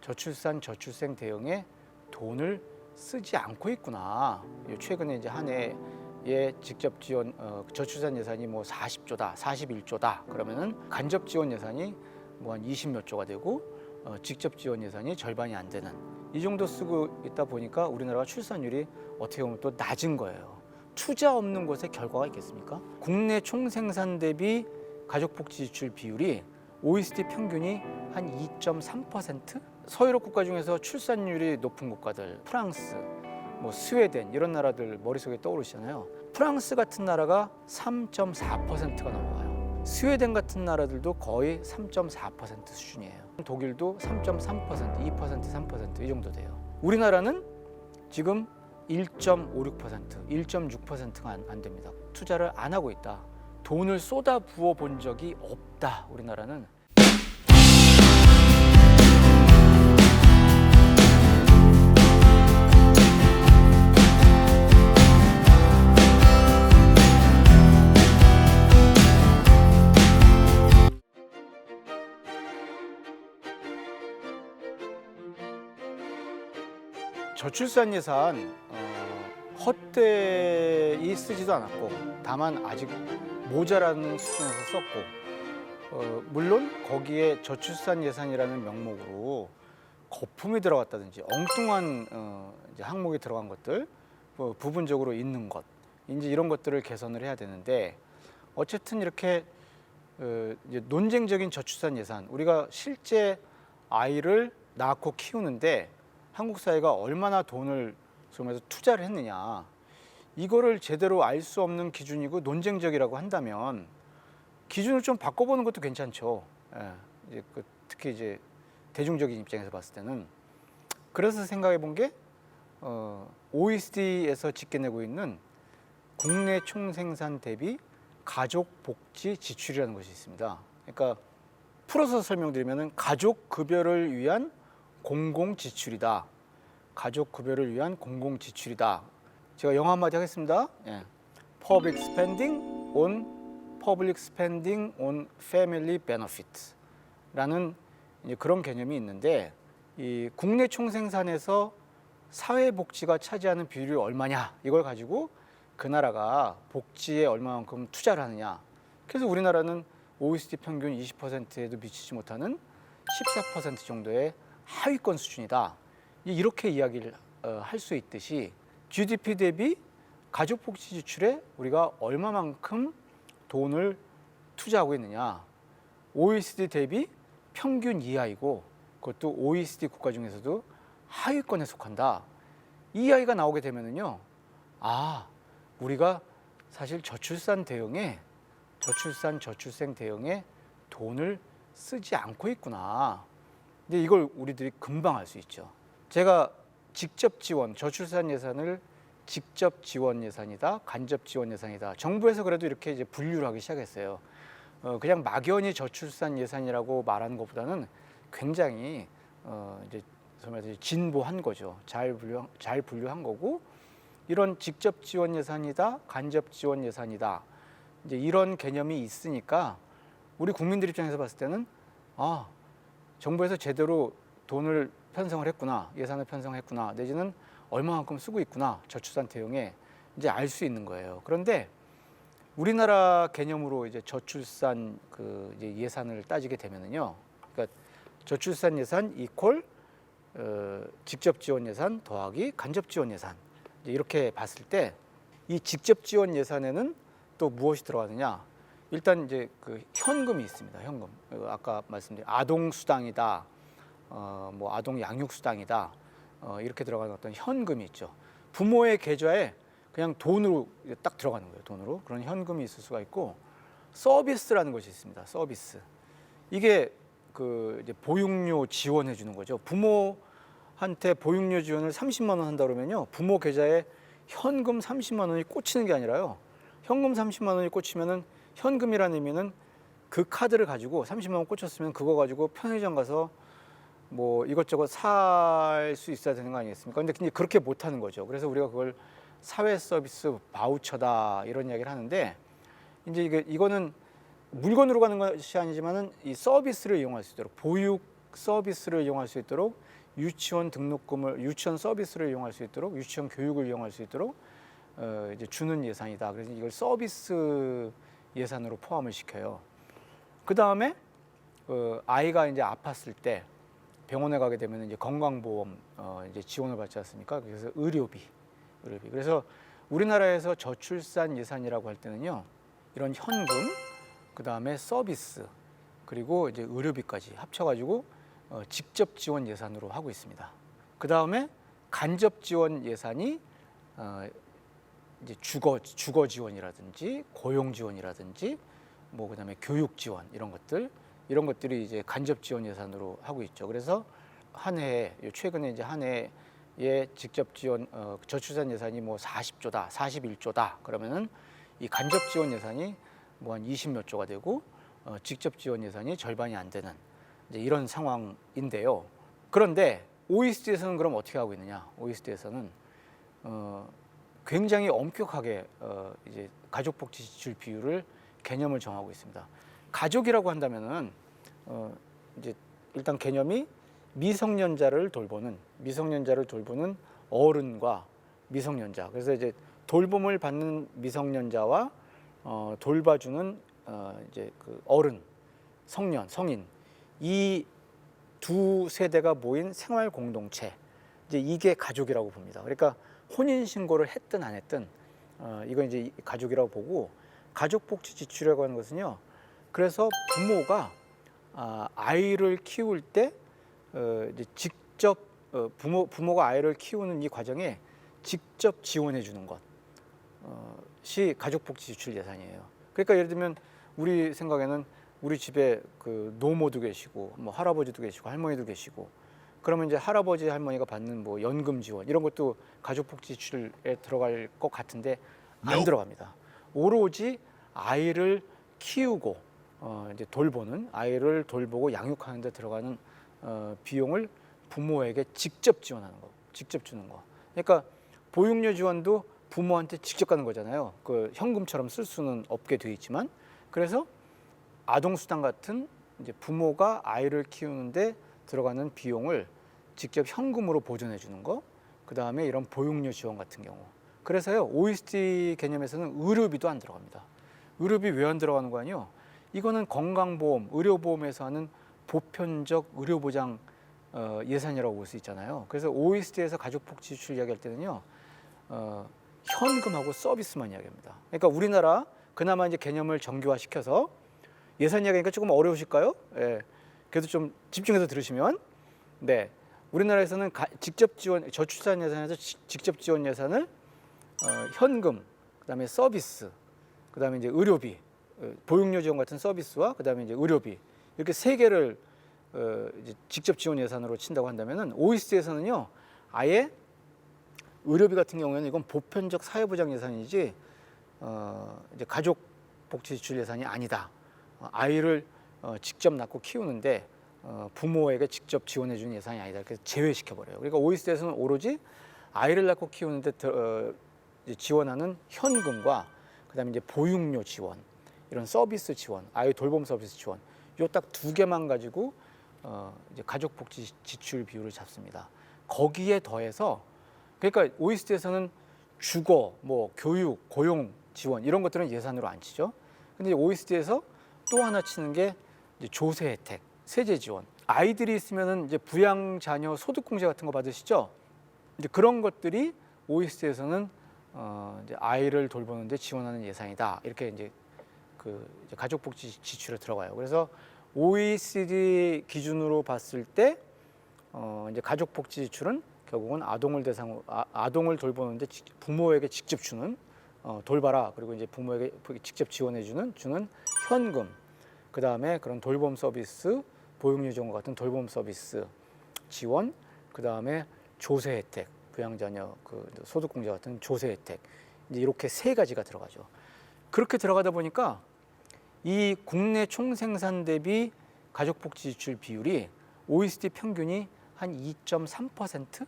저출산 저출생 대응에 돈을 쓰지 않고 있구나. 최근에 이제 한 해에 직접 지원 저출산 예산이 뭐 40조다, 41조다. 그러면은 간접 지원 예산이 뭐 한 20몇 조가 되고 직접 지원 예산이 절반이 안 되는 이 정도 쓰고 있다 보니까 우리나라가 출산율이 어떻게 보면 또 낮은 거예요. 투자 없는 곳에 결과가 있겠습니까? 국내 총생산 대비 가족복지 지출 비율이 OECD 평균이 한 2.3%? 서유럽 국가 중에서 출산율이 높은 국가들, 프랑스, 뭐 스웨덴 이런 나라들 머릿속에 떠오르시잖아요. 프랑스 같은 나라가 3.4%가 넘어가요. 스웨덴 같은 나라들도 거의 3.4% 수준이에요. 독일도 3.3%, 2%, 3%이 정도 돼요. 우리나라는 지금 1.56%, 1.6%가 안 됩니다. 투자를 안 하고 있다. 돈을 쏟아 부어 본 적이 없다. 우리나라는. 저출산 예산 헛되이 쓰지도 않았고 다만 아직 모자라는 수준에서 썼고 물론 거기에 저출산 예산이라는 명목으로 거품이 들어갔다든지 엉뚱한 이제 항목이 들어간 것들 부분적으로 있는 것 이제 이런 것들을 개선을 해야 되는데 어쨌든 이렇게 이제 논쟁적인 저출산 예산 우리가 실제 아이를 낳고 키우는데 한국 사회가 얼마나 돈을 소위해서 투자를 했느냐 이거를 제대로 알 수 없는 기준이고 논쟁적이라고 한다면 기준을 좀 바꿔보는 것도 괜찮죠. 예, 이제 특히 이제 대중적인 입장에서 봤을 때는 그래서 생각해 본 게 OECD에서 집계내고 있는 국내 총생산 대비 가족복지 지출이라는 것이 있습니다. 그러니까 풀어서 설명드리면은 가족급여를 위한 공공지출이다. 가족급여를 위한 공공지출이다. 제가 영어 한마디 하겠습니다. 예. Public spending on family benefit 라는 그런 개념이 있는데 이 국내 총생산에서 사회복지가 차지하는 비율이 얼마냐 이걸 가지고 그 나라가 복지에 얼마만큼 투자를 하느냐. 그래서 우리나라는 OECD 평균 20%에도 미치지 못하는 14% 정도의 하위권 수준이다. 이렇게 이야기를 할 수 있듯이 GDP 대비 가족복지 지출에 우리가 얼마만큼 돈을 투자하고 있느냐. OECD 대비 평균 이하이고 그것도 OECD 국가 중에서도 하위권에 속한다. 이 이야기가 나오게 되면은요. 우리가 사실 저출산 저출생 대응에 돈을 쓰지 않고 있구나. 근데 이걸 우리들이 금방 알 수 있죠. 제가 직접 지원, 저출산 예산을 직접 지원 예산이다, 간접 지원 예산이다. 정부에서 그래도 이렇게 이제 분류를 하기 시작했어요. 그냥 막연히 저출산 예산이라고 말하는 것보다는 굉장히 이제 진보한 거죠. 잘 분류한 거고 이런 직접 지원 예산이다, 간접 지원 예산이다. 이제 이런 개념이 있으니까 우리 국민들 입장에서 봤을 때는 정부에서 제대로 돈을 편성을 했구나, 예산을 편성했구나, 내지는 얼마만큼 쓰고 있구나, 저출산 대응에 이제 알 수 있는 거예요. 그런데 우리나라 개념으로 이제 저출산 이제 예산을 따지게 되면은요, 그러니까 저출산 예산 이퀄 직접 지원 예산 더하기 간접 지원 예산 이렇게 봤을 때 이 직접 지원 예산에는 또 무엇이 들어가느냐? 일단 이제 현금이 있습니다. 현금. 아까 말씀드린 아동 수당이다, 뭐 아동 양육 수당이다, 이렇게 들어가는 어떤 현금이 있죠. 부모의 계좌에 그냥 돈으로 딱 들어가는 거예요. 돈으로 그런 현금이 있을 수가 있고 서비스라는 것이 있습니다. 서비스. 이게 이제 보육료 지원해 주는 거죠. 부모한테 보육료 지원을 30만 원 한다 그러면요, 부모 계좌에 현금 30만 원이 꽂히는 게 아니라요. 현금 30만 원이 꽂히면은 현금이라는 의미는 그 카드를 가지고 30만 원 꽂혔으면 그거 가지고 편의점 가서 뭐 이것저것 살 수 있어야 되는 거 아니겠습니까? 근데 그렇게 못 하는 거죠. 그래서 우리가 그걸 사회 서비스 바우처다 이런 이야기를 하는데 이제 이거는 물건으로 가는 것이 아니지만은 이 서비스를 이용할 수 있도록 보육 서비스를 이용할 수 있도록 유치원 등록금을 유치원 서비스를 이용할 수 있도록 유치원 교육을 이용할 수 있도록 이제 주는 예산이다. 그래서 이걸 서비스 예산으로 포함을 시켜요. 그 다음에 아이가 이제 아팠을 때 병원에 가게 되면 이제 건강보험 이제 지원을 받지 않습니까? 그래서 의료비. 그래서 우리나라에서 저출산 예산이라고 할 때는요, 이런 현금, 그 다음에 서비스, 그리고 이제 의료비까지 합쳐가지고 직접 지원 예산으로 하고 있습니다. 그 다음에 간접 지원 예산이 이제 주거 지원이라든지 고용 지원이라든지 뭐 그다음에 교육 지원 이런 것들이 이제 간접 지원 예산으로 하고 있죠. 그래서 한 해에 최근에 이제 한 해에 직접 지원 저출산 예산이 뭐 40조다, 41조다 그러면은 이 간접 지원 예산이 뭐 한 20몇 조가 되고 직접 지원 예산이 절반이 안 되는 이제 이런 상황인데요. 그런데 OECD에서는 그럼 어떻게 하고 있느냐? OECD에서는 굉장히 엄격하게 이제 가족복지 지출 비율을 개념을 정하고 있습니다. 가족이라고 한다면은 이제 일단 개념이 미성년자를 돌보는 어른과 미성년자. 그래서 이제 돌봄을 받는 미성년자와 돌봐주는 이제 그 어른, 성인 이 두 세대가 모인 생활 공동체. 이제 이게 가족이라고 봅니다. 그러니까 혼인 신고를 했든 안 했든 이건 이제 가족이라고 보고 가족복지 지출이라고 하는 것은요. 그래서 부모가 아이를 키울 때 이제 직접 부모가 아이를 키우는 이 과정에 직접 지원해 주는 것이 가족복지 지출 예산이에요. 그러니까 예를 들면 우리 생각에는 우리 집에 그 노모도 계시고 뭐 할아버지도 계시고 할머니도 계시고 그러면 이제 할아버지 할머니가 받는 뭐 연금 지원 이런 것도 가족복지 지출에 들어갈 것 같은데 안 들어갑니다. 오로지 아이를 키우고 이제 아이를 돌보고 양육하는 데 들어가는 비용을 부모에게 직접 지원하는 거, 직접 주는 거. 그러니까 보육료 지원도 부모한테 직접 가는 거잖아요. 그 현금처럼 쓸 수는 없게 돼 있지만 그래서 아동수당 같은 이제 부모가 아이를 키우는데 들어가는 비용을 직접 현금으로 보전해 주는 거, 그 다음에 이런 보육료 지원 같은 경우. 그래서요, OECD 개념에서는 의료비도 안 들어갑니다. 의료비 왜 안 들어가는 거 아니요? 이거는 건강보험, 의료보험에서 하는 보편적 의료보장 예산이라고 볼 수 있잖아요. 그래서 OECD에서 가족복지 지출 이야기할 때는요, 현금하고 서비스만 이야기합니다. 그러니까 우리나라 그나마 이제 개념을 정교화시켜서 예산 이야기니까 조금 어려우실까요? 예. 그래도 좀 집중해서 들으시면, 네, 우리나라에서는 직접 지원 저출산 예산에서 직접 지원 예산을 현금, 그다음에 서비스, 그다음에 이제 의료비, 보육료 지원 같은 서비스와 그다음에 이제 의료비 이렇게 세 개를 이제 직접 지원 예산으로 친다고 한다면은 OECD에서는요 아예 의료비 같은 경우에는 이건 보편적 사회보장 예산이지 이제 가족복지 지출 예산이 아니다. 아이를 직접 낳고 키우는데 부모에게 직접 지원해주는 예산이 아니다. 이렇게 제외시켜 버려요. 그러니까 OECD에서는 오로지 아이를 낳고 키우는데 지원하는 현금과 그다음에 이제 보육료 지원, 이런 서비스 지원, 아이 돌봄 서비스 지원, 요 딱 두 개만 가지고 이제 가족복지 지출 비율을 잡습니다. 거기에 더해서 그러니까 OECD에서는 주거, 뭐 교육, 고용 지원 이런 것들은 예산으로 안 치죠. 근데 OECD에서 또 하나 치는 게 이제 조세 혜택, 세제 지원. 아이들이 있으면은 이제 부양 자녀 소득 공제 같은 거 받으시죠? 이제 그런 것들이 OECD에서는 이제 아이를 돌보는데 지원하는 예산이다. 이렇게 이제 이제 가족복지 지출에 들어가요. 그래서 OECD 기준으로 봤을 때 이제 가족복지 지출은 결국은 아동을 돌보는데 부모에게 직접 주는 돌봐라. 그리고 이제 부모에게 직접 주는 현금. 그 다음에 그런 돌봄 서비스, 보육료 지원 같은 돌봄 서비스 지원. 그 다음에 조세 혜택, 부양자녀 소득공제 같은 조세 혜택. 이제 이렇게 세 가지가 들어가죠. 그렇게 들어가다 보니까 이 국내 총생산 대비 가족복지 지출 비율이 OECD 평균이 한 2.3%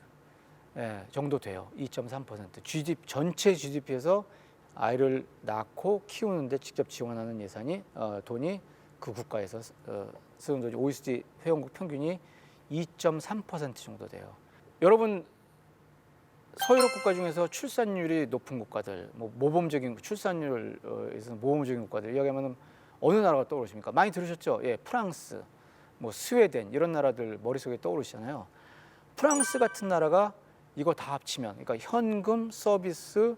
정도 돼요. 2.3%. 전체 GDP에서 아이를 낳고 키우는데 직접 지원하는 예산이 돈이 그 국가에서 OECD 회원국 평균이 2.3% 정도 돼요. 여러분 서유럽 국가 중에서 출산율이 높은 국가들, 뭐 모범적인 출산율에서 모범적인 국가들 이야기하면 어느 나라가 떠오르십니까? 많이 들으셨죠? 예, 프랑스, 뭐 스웨덴 이런 나라들 머릿속에 떠오르시잖아요. 프랑스 같은 나라가 이거 다 합치면, 그러니까 현금, 서비스,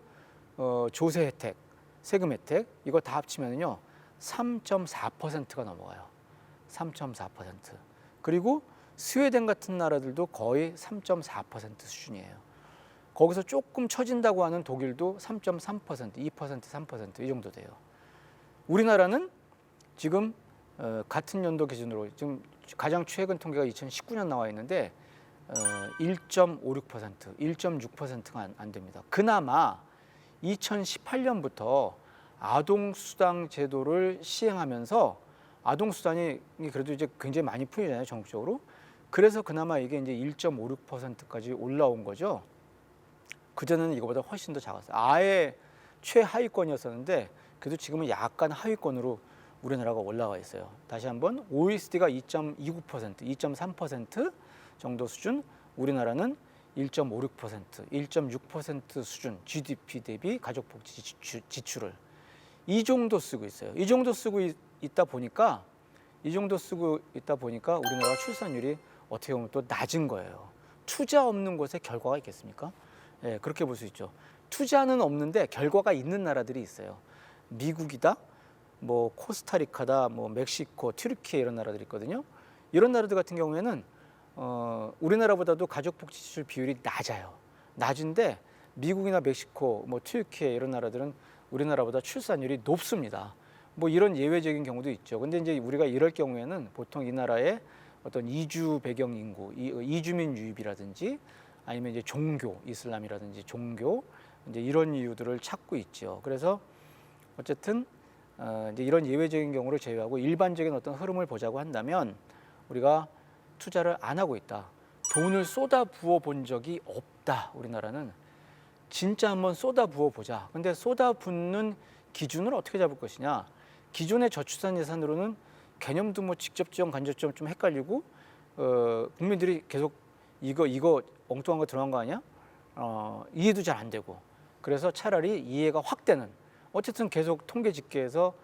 조세 혜택, 세금 혜택 이거 다 합치면요 3.4%가 넘어가요. 3.4%. 그리고 스웨덴 같은 나라들도 거의 3.4% 수준이에요. 거기서 조금 처진다고 하는 독일도 3.3%, 2%, 3%이 정도 돼요. 우리나라는 지금 같은 연도 기준으로 지금 가장 최근 통계가 2019년 나와 있는데 1.56%, 1.6%가 안 됩니다. 그나마 2018년부터 아동수당 제도를 시행하면서 아동수당이 그래도 이제 굉장히 많이 풀리잖아요, 전국적으로. 그래서 그나마 이게 이제 1.56%까지 올라온 거죠. 그전에는 이거보다 훨씬 더 작았어요. 아예 최하위권이었었는데 그래도 지금은 약간 하위권으로 우리나라가 올라가 있어요. 다시 한번 OECD가 2.29%, 2.3% 정도 수준, 우리나라는 1.56%, 1.6% 수준 GDP 대비 가족복지 지출을 이 정도 쓰고 있어요. 이 정도 쓰고 있다 보니까 우리나라 출산율이 어떻게 보면 또 낮은 거예요. 투자 없는 곳에 결과가 있겠습니까? 예, 그렇게 볼 수 있죠. 투자는 없는데 결과가 있는 나라들이 있어요. 미국이다, 뭐 코스타리카다, 뭐 멕시코, 튀르키예 이런 나라들이 있거든요. 이런 나라들 같은 경우에는 우리나라보다도 가족복지 지출 비율이 낮아요. 낮은데 미국이나 멕시코, 뭐 튀르키예 이런 나라들은 우리나라보다 출산율이 높습니다. 뭐 이런 예외적인 경우도 있죠. 근데 이제 우리가 이럴 경우에는 보통 이 나라의 어떤 이주 배경 인구, 이주민 유입이라든지 아니면 이제 종교, 이슬람이라든지 종교 이제 이런 이유들을 찾고 있죠. 그래서 어쨌든 이제 이런 예외적인 경우를 제외하고 일반적인 어떤 흐름을 보자고 한다면 우리가 투자를 안 하고 있다. 돈을 쏟아 부어 본 적이 없다. 우리나라는 진짜 한번 쏟아 부어 보자. 근데 쏟아 붓는 기준을 어떻게 잡을 것이냐? 기존의 저출산 예산으로는 개념도 뭐 직접 지원, 간접 지원 좀 헷갈리고 국민들이 계속 이거 엉뚱한 거 들어간 거 아니야? 이해도 잘 안 되고 그래서 차라리 이해가 확 되는 어쨌든 계속 통계 집계에서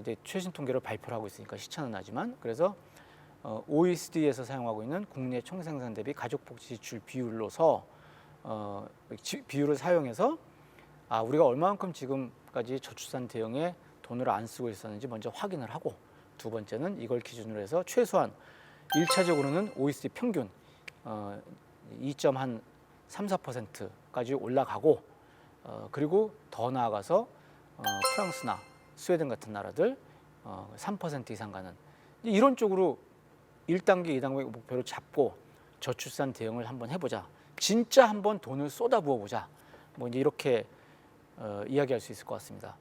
이제 최신 통계를 발표를 하고 있으니까 시차는 나지만 그래서 OECD에서 사용하고 있는 국내 총생산 대비 가족복지 지출 비율로서 비율을 사용해서 우리가 얼마만큼 지금까지 저출산 대응에 돈을 안 쓰고 있었는지 먼저 확인을 하고 두 번째는 이걸 기준으로 해서 최소한 1차적으로는 OECD 평균 2.34%까지 올라가고 그리고 더 나아가서 프랑스나 스웨덴 같은 나라들 3% 이상 가는 이런 쪽으로 1단계, 2단계 목표를 잡고 저출산 대응을 한번 해보자. 진짜 한번 돈을 쏟아부어 보자. 뭐 이제 이렇게 이야기할 수 있을 것 같습니다.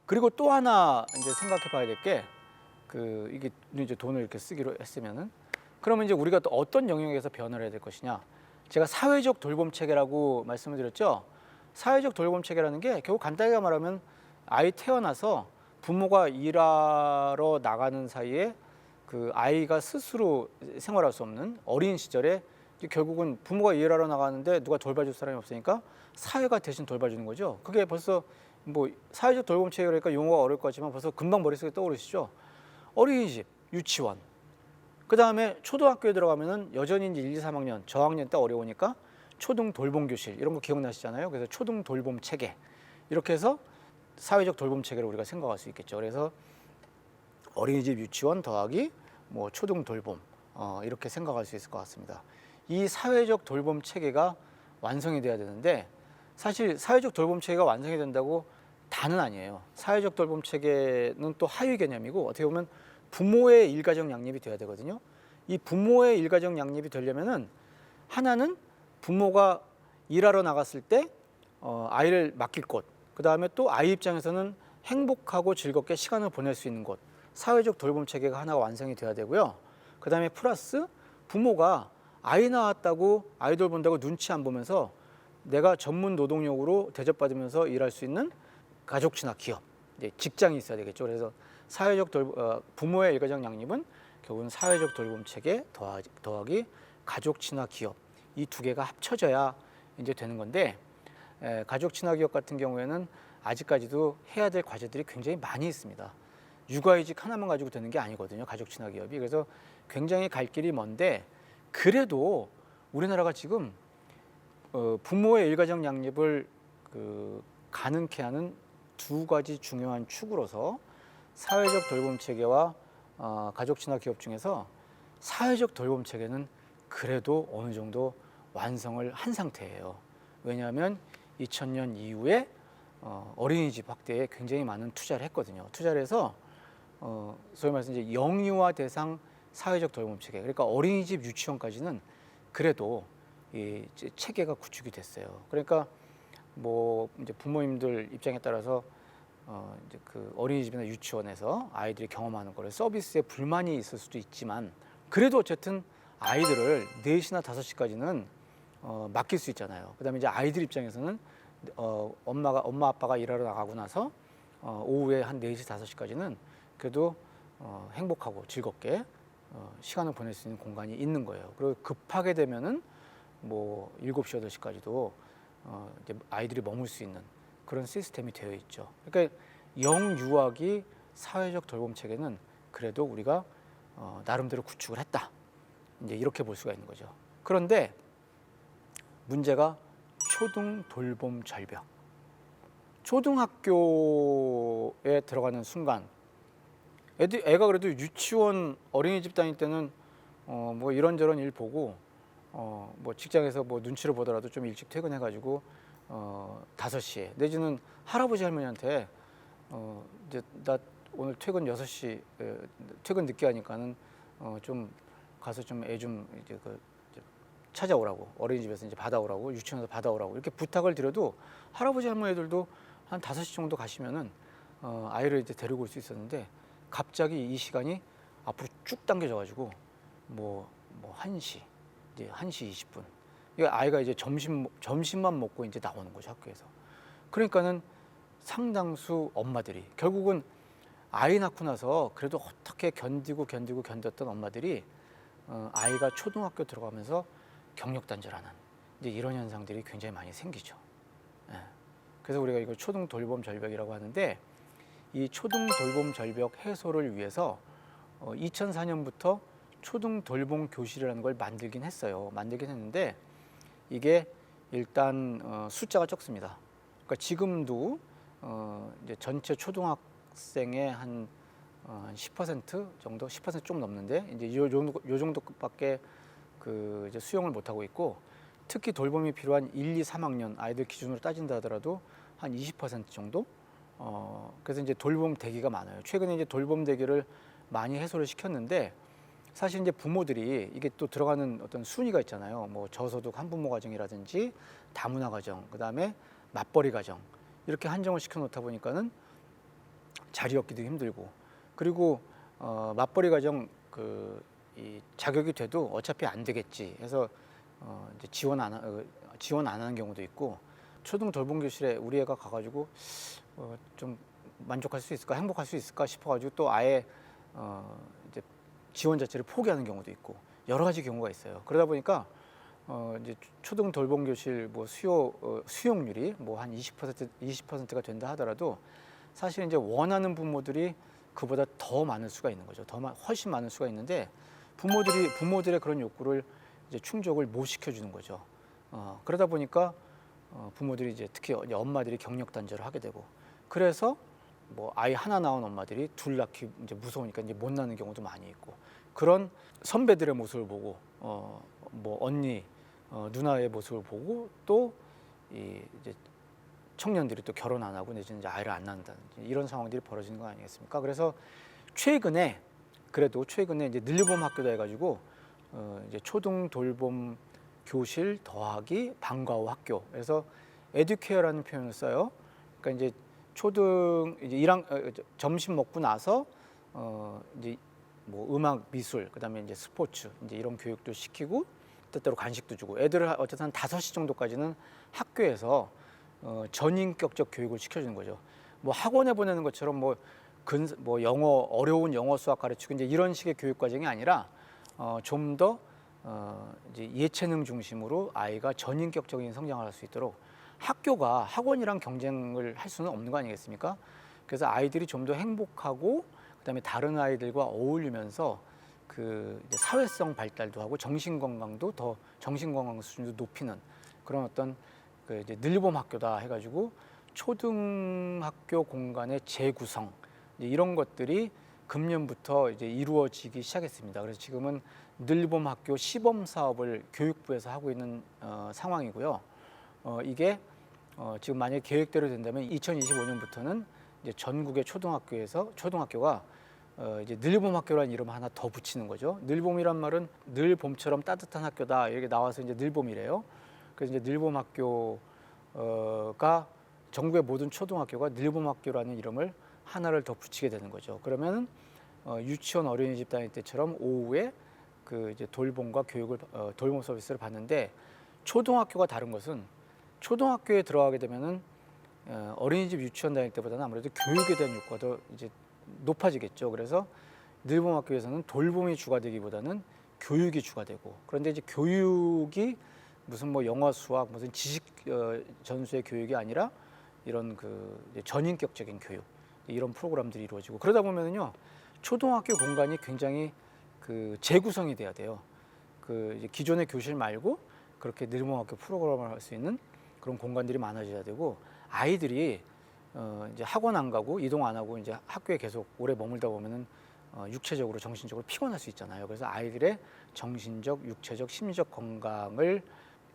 그리고 또 하나 이제 생각해봐야 될 게 이게 이제 돈을 이렇게 쓰기로 했으면은 그러면 이제 우리가 또 어떤 영역에서 변화를 해야 될 것이냐? 제가 사회적 돌봄 체계라고 말씀을 드렸죠. 사회적 돌봄 체계라는 게 결국 간단하게 말하면 아이 태어나서 부모가 일하러 나가는 사이에 그 아이가 스스로 생활할 수 없는 어린 시절에 결국은 부모가 일하러 나가는데 누가 돌봐줄 사람이 없으니까 사회가 대신 돌봐주는 거죠. 그게 벌써 뭐 사회적 돌봄 체계라니까 용어가 어려울 것 같지만 벌써 금방 머릿속에 떠오르시죠. 어린이집, 유치원, 그 다음에 초등학교에 들어가면은 여전히 이제 1, 2, 3학년 저학년 때 어려우니까 초등 돌봄 교실 이런 거 기억나시잖아요. 그래서 초등 돌봄 체계 이렇게 해서 사회적 돌봄 체계를 우리가 생각할 수 있겠죠. 그래서 어린이집, 유치원 더하기 뭐 초등 돌봄 이렇게 생각할 수 있을 것 같습니다. 이 사회적 돌봄 체계가 완성이 돼야 되는데 사실 사회적 돌봄 체계가 완성이 된다고 다는 아니에요. 사회적 돌봄 체계는 또 하위 개념이고 어떻게 보면 부모의 일가정 양립이 돼야 되거든요. 이 부모의 일가정 양립이 되려면은 하나는 부모가 일하러 나갔을 때 아이를 맡길 곳, 그 다음에 또 아이 입장에서는 행복하고 즐겁게 시간을 보낼 수 있는 곳, 사회적 돌봄 체계가 하나가 완성이 돼야 되고요. 그 다음에 플러스 부모가 아이 낳았다고 아이 돌본다고 눈치 안 보면서 내가 전문 노동력으로 대접받으면서 일할 수 있는 가족 친화 기업, 이제 직장이 있어야 되겠죠. 그래서 부모의 일가정 양립은 결국은 사회적 돌봄 체계 더하기 가족 친화 기업, 이 두 개가 합쳐져야 이제 되는 건데, 가족 친화 기업 같은 경우에는 아직까지도 해야 될 과제들이 굉장히 많이 있습니다. 육아휴직 하나만 가지고 되는 게 아니거든요, 가족 친화 기업이. 그래서 굉장히 갈 길이 먼데, 그래도 우리나라가 지금 부모의 일가정 양립을 가능케 하는 두 가지 중요한 축으로서 사회적 돌봄 체계와 가족 친화 기업 중에서 사회적 돌봄 체계는 그래도 어느 정도 완성을 한 상태예요. 왜냐하면 2000년 이후에 어린이집 확대에 굉장히 많은 투자를 했거든요. 투자를 해서 소위 말해서 이제 영유아 대상 사회적 돌봄 체계, 그러니까 어린이집 유치원까지는 그래도 이 체계가 구축이 됐어요. 그러니까 뭐 이제 부모님들 입장에 따라서 이제 그 어린이집이나 유치원에서 아이들이 경험하는 거를 서비스에 불만이 있을 수도 있지만, 그래도 어쨌든 아이들을 4시나 5시까지는 맡길 수 있잖아요. 그다음에 이제 아이들 입장에서는 엄마 아빠가 일하러 나가고 나서 오후에 한 4시 5시까지는 그래도 행복하고 즐겁게 시간을 보낼 수 있는 공간이 있는 거예요. 그리고 급하게 되면은 뭐 7시 8시까지도 이제 아이들이 머물 수 있는 그런 시스템이 되어 있죠. 그러니까 영유아기 사회적 돌봄 체계는 그래도 우리가 나름대로 구축을 했다, 이제 이렇게 볼 수가 있는 거죠. 그런데 문제가 초등 돌봄 절벽. 초등학교에 들어가는 순간 애가 그래도 유치원, 어린이집 다닐 때는 뭐 이런저런 일 보고 뭐 직장에서 뭐 눈치를 보더라도 좀 일찍 퇴근해가지고 5시에 내지는 할아버지 할머니한테 이제 나 오늘 퇴근 6시 퇴근 늦게 하니까는 좀 가서 좀 애 좀 이제 찾아오라고, 어린이집에서 이제 받아오라고, 유치원에서 받아오라고 이렇게 부탁을 드려도 할아버지 할머니들도 한 5시 정도 가시면은 아이를 이제 데리고 올 수 있었는데, 갑자기 이 시간이 앞으로 쭉 당겨져가지고 뭐 1시, 이제 1시 20분. 이 아이가 이제 점심만 먹고 이제 나오는 거죠, 학교에서. 그러니까는 상당수 엄마들이 결국은 아이 낳고 나서 그래도 어떻게 견뎠던 엄마들이 아이가 초등학교 들어가면서 경력 단절하는 이제 이런 현상들이 굉장히 많이 생기죠. 예. 그래서 우리가 이걸 초등 돌봄 절벽이라고 하는데, 이 초등 돌봄 절벽 해소를 위해서 2004년부터 초등 돌봄 교실이라는 걸 만들긴 했는데, 이게 일단 숫자가 적습니다. 그러니까 지금도 이제 전체 초등학생의 한 10% 정도, 10% 좀 넘는데 이제 요 정도밖에 이제 수용을 못 하고 있고, 특히 돌봄이 필요한 1, 2, 3학년 아이들 기준으로 따진다 하더라도 한 20% 정도. 그래서 이제 돌봄 대기가 많아요. 최근에 이제 돌봄 대기를 많이 해소를 시켰는데, 사실 이제 부모들이 이게 또 들어가는 어떤 순위가 있잖아요. 뭐 저소득 한부모 가정이라든지 다문화 가정, 그다음에 맞벌이 가정, 이렇게 한정을 시켜 놓다 보니까는 자리 얻기도 힘들고, 그리고 맞벌이 가정 이 자격이 돼도 어차피 안 되겠지 해서 이제 지원 안 하는 경우도 있고, 초등 돌봄 교실에 우리 애가 가가지고 좀 만족할 수 있을까, 행복할 수 있을까 싶어가지고 또 아예 이제 지원 자체를 포기하는 경우도 있고, 여러 가지 경우가 있어요. 그러다 보니까 이제 초등 돌봄 교실 뭐 수용률이 뭐 한 20%가 된다 하더라도 사실 이제 원하는 부모들이 그보다 더 많을 수가 있는 거죠. 훨씬 많을 수가 있는데, 부모들의 그런 욕구를 이제 충족을 못 시켜주는 거죠. 그러다 보니까 부모들이 이제 특히 엄마들이 경력 단절을 하게 되고, 그래서 뭐 아이 하나 낳은 엄마들이 둘 낳기 이제 무서우니까 이제 못 낳는 경우도 많이 있고, 그런 선배들의 모습을 보고 뭐 언니, 누나의 모습을 보고 또 이제 청년들이 또 결혼 안 하고 내지는 이제 아이를 안 낳는다는 이런 상황들이 벌어지는 거 아니겠습니까? 그래서 최근에 이제 늘리봄 학교다 해가지고 이제 초등 돌봄 교실 더하기 방과 후 학교, 그래서 에듀케어라는 표현을 써요. 그러니까 이제 초등 이제 점심 먹고 나서 이제 뭐 음악, 미술, 그다음에 이제 스포츠, 이제 이런 교육도 시키고, 때때로 간식도 주고 애들을 어쨌든 한 5시 정도까지는 학교에서 전인격적 교육을 시켜주는 거죠. 뭐 학원에 보내는 것처럼 뭐 영어 어려운 영어 수학 가르치고 이제 이런 식의 교육 과정이 아니라 좀 더 이제 예체능 중심으로 아이가 전인격적인 성장을 할 수 있도록 학교가 학원이랑 경쟁을 할 수는 없는 거 아니겠습니까? 그래서 아이들이 좀 더 행복하고 그다음에 다른 아이들과 어울리면서 그 이제 사회성 발달도 하고 정신 건강도 더 정신 건강 수준도 높이는 그런 어떤 그 이제 늘봄 학교다 해가지고 초등학교 공간의 재구성 이제 이런 것들이 금년부터 이제 이루어지기 시작했습니다. 그래서 지금은 늘봄 학교 시범 사업을 교육부에서 하고 있는 상황이고요. 이게 지금 만약 계획대로 된다면 2025년부터는 이제 전국의 초등학교가 이제 늘봄 학교라는 이름 하나 더 붙이는 거죠. 늘봄이란 말은 늘 봄처럼 따뜻한 학교다 이렇게 나와서 이제 늘봄이래요. 그래서 이제 늘봄 학교가 전국의 모든 초등학교가 늘봄 학교라는 이름을 하나를 더 붙이게 되는 거죠. 그러면 유치원 어린이집 다닐 때처럼 오후에 그 이제 돌봄과 교육을 돌봄 서비스를 받는데 초등학교가 다른 것은 초등학교에 들어가게 되면은 어린이집 유치원 다닐 때보다는 아무래도 교육에 대한 욕구가 더 이제 높아지겠죠. 그래서 늘봄 학교에서는 돌봄이 주가 되기보다는 교육이 주가 되고 그런데 이제 교육이 무슨 뭐 영어 수학 무슨 지식 전수의 교육이 아니라 이런 그 전인격적인 교육 이런 프로그램들이 이루어지고 그러다 보면은요 초등학교 공간이 굉장히 그 재구성이 돼야 돼요. 그 이제 기존의 교실 말고 그렇게 늘봄 학교 프로그램을 할 수 있는 그런 공간들이 많아져야 되고 아이들이 이제 학원 안 가고 이동 안 하고 이제 학교에 계속 오래 머물다 보면은 육체적으로 정신적으로 피곤할 수 있잖아요. 그래서 아이들의 정신적, 육체적, 심리적 건강을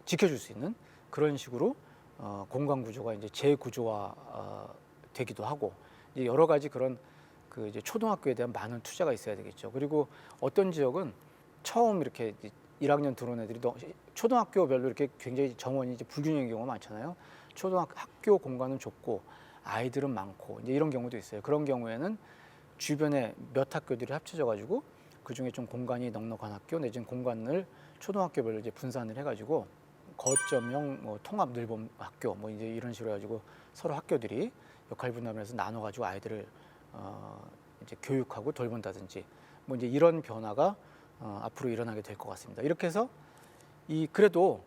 지켜줄 수 있는 그런 식으로 공간 구조가 이제 재구조화 되기도 하고 이제 여러 가지 그런 그 이제 초등학교에 대한 많은 투자가 있어야 되겠죠. 그리고 어떤 지역은 처음 이렇게 1학년 들어온 애들이 초등학교별로 이렇게 굉장히 정원이 이제 불균형인 경우가 많잖아요. 초등학교 공간은 좁고 아이들은 많고 이제 이런 경우도 있어요. 그런 경우에는 주변에 몇 학교들이 합쳐져 가지고 그 중에 좀 공간이 넉넉한 학교 내지는 공간을 초등학교별로 이제 분산을 해가지고 거점형 뭐 통합 늘봄 학교 뭐 이제 이런 식으로 해가지고 서로 학교들이 역할 분담을 해서 나눠가지고 아이들을 이제 교육하고 돌본다든지 뭐 이제 이런 변화가 앞으로 일어나게 될 것 같습니다. 이렇게 해서 그래도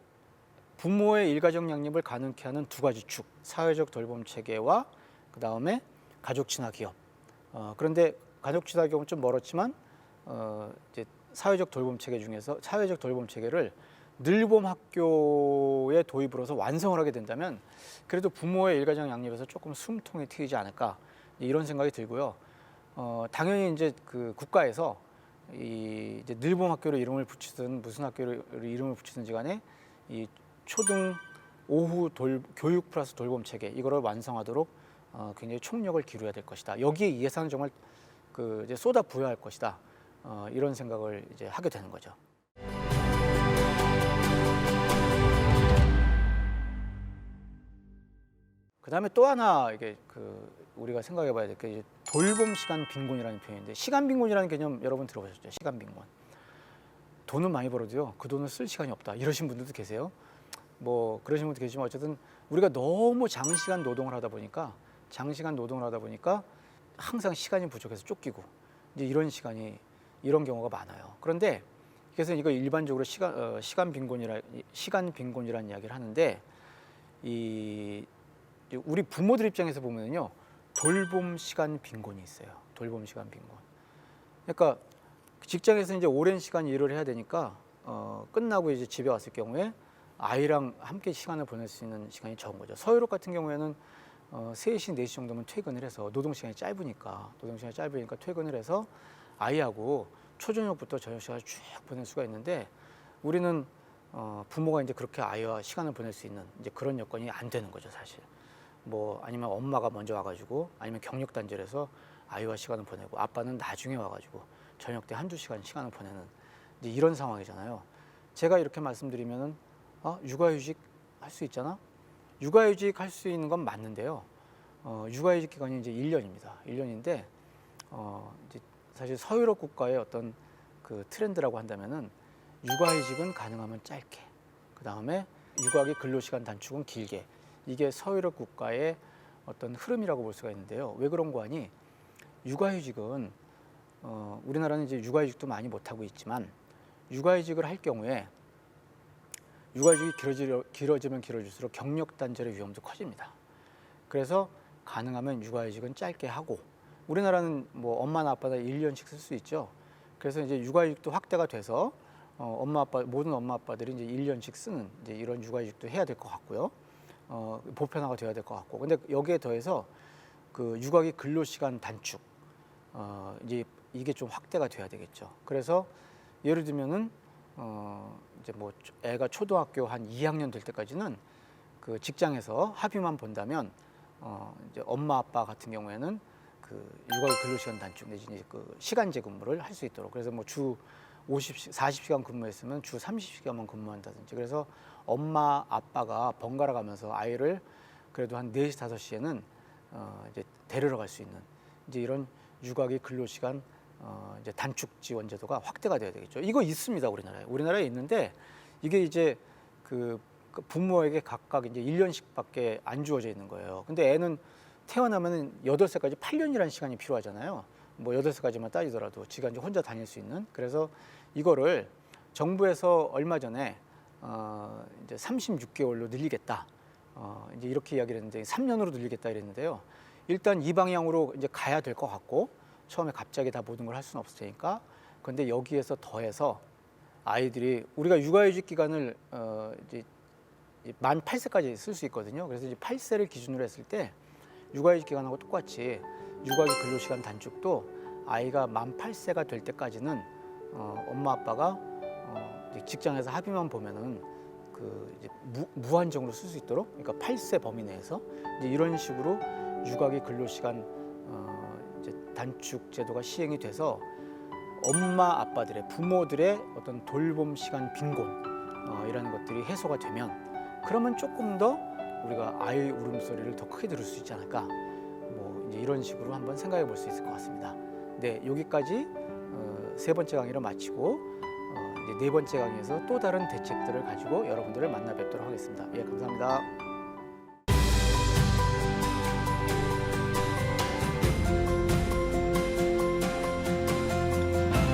부모의 일가정 양립을 가능케 하는 두 가지 축, 사회적 돌봄 체계와 그 다음에 가족 친화 기업. 그런데 가족 친화 기업은 좀 멀었지만 이제 사회적 돌봄 체계 중에서 사회적 돌봄 체계를 늘봄 학교에 도입으로서 완성을 하게 된다면 그래도 부모의 일가정 양립에서 조금 숨통이 트이지 않을까 이런 생각이 들고요. 당연히 이제 그 국가에서 이제 늘봄 학교로 이름을 붙이든 무슨 학교로 이름을 붙이든지 간에 이 초등 오후 교육 플러스 돌봄 체계 이거를 완성하도록 굉장히 총력을 기울여야 될 것이다. 여기에 예산을 정말 그 이제 쏟아 부어야 할 것이다. 이런 생각을 이제 하게 되는 거죠. 그 다음에 또 하나 이게 우리가 생각해봐야 될 게 돌봄 시간 빈곤이라는 표현인데 시간 빈곤이라는 개념 여러분 들어보셨죠? 시간 빈곤. 돈은 많이 벌어도요 그 돈을 쓸 시간이 없다 이러신 분들도 계세요. 뭐 그러신 분도 계시지만 어쨌든 우리가 너무 장시간 노동을 하다 보니까 항상 시간이 부족해서 쫓기고 이제 이런 경우가 많아요. 그런데 그래서 이거 일반적으로 시간 빈곤이라는 이야기를 하는데 우리 부모들 입장에서 보면요 돌봄 시간 빈곤이 있어요. 돌봄 시간 빈곤. 그러니까 직장에서 이제 오랜 시간 일을 해야 되니까 끝나고 이제 집에 왔을 경우에 아이랑 함께 시간을 보낼 수 있는 시간이 적은 거죠. 서유럽 같은 경우에는 3시, 4시 정도면 퇴근을 해서 노동시간이 짧으니까 퇴근을 해서 아이하고 초저녁부터 저녁 시간을 쭉 보낼 수가 있는데 우리는 부모가 이제 그렇게 아이와 시간을 보낼 수 있는 이제 그런 여건이 안 되는 거죠, 사실. 뭐 아니면 엄마가 먼저 와가지고 아니면 경력 단절해서 아이와 시간을 보내고 아빠는 나중에 와가지고 저녁 때 1-2시간 시간을 보내는 이제 이런 상황이잖아요. 제가 이렇게 말씀드리면은 육아휴직 할 수 있잖아? 육아휴직 할 수 있는 건 맞는데요. 육아휴직 기간이 이제 1년입니다. 1년인데 이제 사실 서유럽 국가의 어떤 그 트렌드라고 한다면은 육아휴직은 가능하면 짧게, 그 다음에 육아기 근로시간 단축은 길게. 이게 서유럽 국가의 어떤 흐름이라고 볼 수가 있는데요. 왜 그런 거 하니? 육아휴직은 우리나라는 이제 육아휴직도 많이 못 하고 있지만 육아휴직을 할 경우에 육아휴직이 길어지면 길어질수록 경력 단절의 위험도 커집니다. 그래서 가능하면 육아휴직은 짧게 하고, 우리나라는 뭐 엄마나 아빠나 1년씩 쓸 수 있죠. 그래서 이제 육아휴직도 확대가 돼서 모든 엄마 아빠들이 이제 1년씩 쓰는 이제 이런 육아휴직도 해야 될 것 같고요. 보편화가 돼야 될 것 같고. 근데 여기에 더해서 그 육아기 근로시간 단축, 이제 이게 좀 확대가 돼야 되겠죠. 그래서 예를 들면은 이제 뭐 애가 초등학교 한 2학년 될 때까지는 그 직장에서 합의만 본다면 이제 엄마 아빠 같은 경우에는 그 육아기 근로시간 단축 내지는 그 시간제 근무를 할 수 있도록, 그래서 뭐 주 40시간 근무했으면 주 30시간만 근무한다든지, 그래서 엄마 아빠가 번갈아 가면서 아이를 그래도 한 4시 5시에는 이제 데리러 갈 수 있는 이제 이런 육아기 근로시간 이제 단축 지원 제도가 확대가 돼야 되겠죠. 이거 있습니다, 우리나라에 있는데 이게 이제 그 부모에게 각각 이제 1년씩밖에 안 주어져 있는 거예요. 근데 애는 태어나면은 8살까지 8년이라는 시간이 필요하잖아요. 뭐 8살까지만 따지더라도 지가 이제 혼자 다닐 수 있는. 그래서 이거를 정부에서 얼마 전에 이제 36개월로 늘리겠다. 이제 이렇게 이야기를 했는데 3년으로 늘리겠다 이랬는데요. 일단 이 방향으로 이제 가야 될 것 같고, 처음에 갑자기 다 모든 걸 할 수는 없을 테니까. 그런데 여기에서 더해서 아이들이, 우리가 육아휴직 기간을 이제 만 8세까지 쓸 수 있거든요. 그래서 이제 8세를 기준으로 했을 때 육아휴직 기간하고 똑같이 육아기 근로시간 단축도 아이가 만 8세가 될 때까지는 엄마 아빠가 이제 직장에서 합의만 보면은 그 이제 무한정으로 쓸 수 있도록, 그러니까 8세 범위 내에서 이제 이런 식으로 육아기 근로시간 이제 단축 제도가 시행이 돼서 엄마 아빠들의, 부모들의 어떤 돌봄 시간 빈곤 이라는 것들이 해소가 되면, 그러면 조금 더 우리가 아이 울음소리를 더 크게 들을 수 있지 않을까, 뭐 이제 이런 식으로 한번 생각해 볼 수 있을 것 같습니다. 네, 여기까지 3번째 강의를 마치고 이제 4번째 강의에서 또 다른 대책들을 가지고 여러분들을 만나 뵙도록 하겠습니다. 예, 감사합니다.